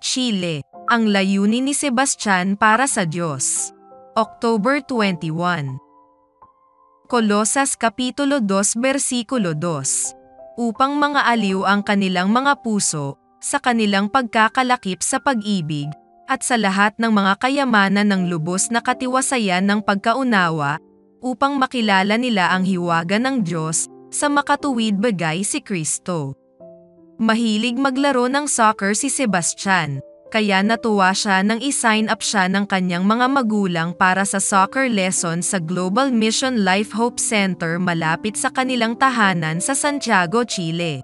Chile, ang layunin ni Sebastian para sa Diyos. October 21. Kolosas Kapitulo 2 Versikulo 2. Upang mga aliw ang kanilang mga puso, sa kanilang pagkakalakip sa pag-ibig, at sa lahat ng mga kayamanan ng lubos na katiwasayan ng pagkaunawa, upang makilala nila ang hiwaga ng Diyos, sa makatuwid bagay si Kristo. Mahilig maglaro ng soccer si Sebastian, kaya natuwa siya nang i-sign up siya ng kanyang mga magulang para sa soccer lesson sa Global Mission Life Hope Center malapit sa kanilang tahanan sa Santiago, Chile.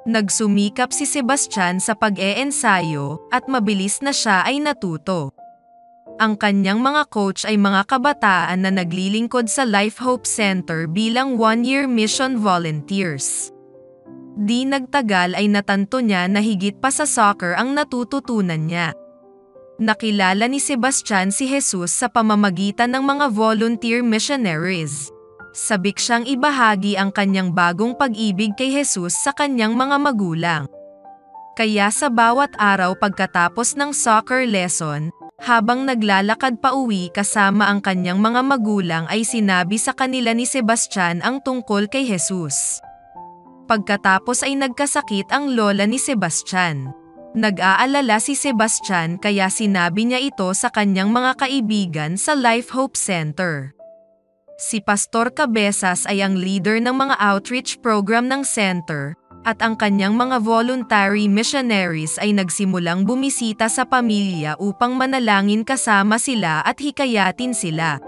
Nagsumikap si Sebastian sa pag-eensayo at mabilis na siya ay natuto. Ang kanyang mga coach ay mga kabataan na naglilingkod sa Life Hope Center bilang one-year mission volunteers. Di nagtagal ay natanto niya na higit pa sa soccer ang natututunan niya. Nakilala ni Sebastian si Jesus sa pamamagitan ng mga volunteer missionaries. Sabik siyang ibahagi ang kanyang bagong pag-ibig kay Jesus sa kanyang mga magulang. Kaya sa bawat araw pagkatapos ng soccer lesson, habang naglalakad pa uwi kasama ang kanyang mga magulang ay sinabi sa kanila ni Sebastian ang tungkol kay Jesus. Pagkatapos ay nagkasakit ang lola ni Sebastian. Nag-aalala si Sebastian kaya sinabi niya ito sa kanyang mga kaibigan sa Life Hope Center. Si Pastor Cabezas ay ang leader ng mga outreach program ng center, at ang kanyang mga voluntary missionaries ay nagsimulang bumisita sa pamilya upang manalangin kasama sila at hikayatin sila.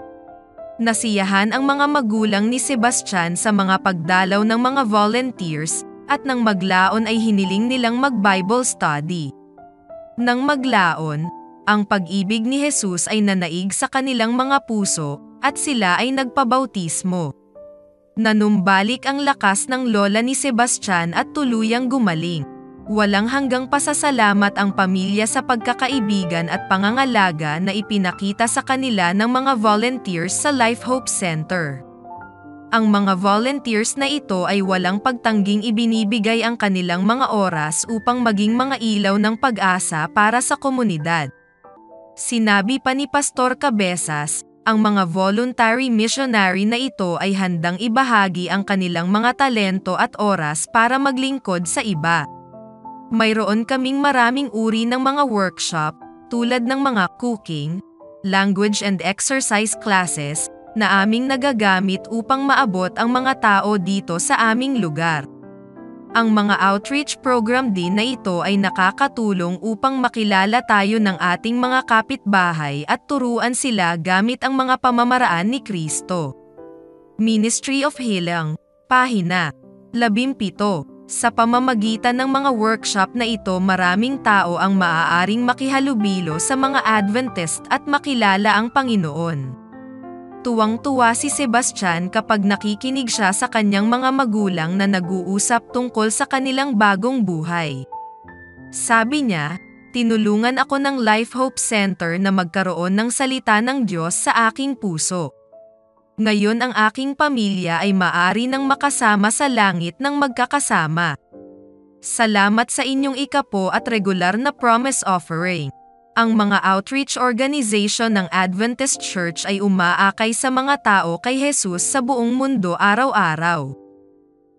Nasiyahan ang mga magulang ni Sebastian sa mga pagdalaw ng mga volunteers, at nang maglaon ay hiniling nilang mag-Bible study. Nang maglaon, ang pag-ibig ni Jesus ay nanaig sa kanilang mga puso, at sila ay nagpabautismo. Nanumbalik ang lakas ng lola ni Sebastian at tuluyang gumaling. Walang hanggang pasasalamat ang pamilya sa pagkakaibigan at pangangalaga na ipinakita sa kanila ng mga volunteers sa Life Hope Center. Ang mga volunteers na ito ay walang pagtangging ibinibigay ang kanilang mga oras upang maging mga ilaw ng pag-asa para sa komunidad. Sinabi pa ni Pastor Cabezas, ang mga voluntary missionary na ito ay handang ibahagi ang kanilang mga talento at oras para maglingkod sa iba. Mayroon kaming maraming uri ng mga workshop, tulad ng mga cooking, language and exercise classes, na aming nagagamit upang maabot ang mga tao dito sa aming lugar. Ang mga outreach program din na ito ay nakakatulong upang makilala tayo ng ating mga kapitbahay at turuan sila gamit ang mga pamamaraan ni Kristo. Ministry of Healing, Pahina 17. Sa pamamagitan ng mga workshop na ito maraming tao ang maaaring makihalubilo sa mga Adventist at makilala ang Panginoon. Tuwang-tuwa si Sebastian kapag nakikinig siya sa kanyang mga magulang na nag-uusap tungkol sa kanilang bagong buhay. Sabi niya, tinulungan ako ng Life Hope Center na magkaroon ng salita ng Diyos sa aking puso. Ngayon ang aking pamilya ay maaari nang makasama sa langit ng magkakasama. Salamat sa inyong ikapo at regular na promise offering. Ang mga outreach organization ng Adventist Church ay umaakay sa mga tao kay Jesus sa buong mundo araw-araw.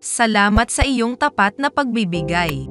Salamat sa iyong tapat na pagbibigay.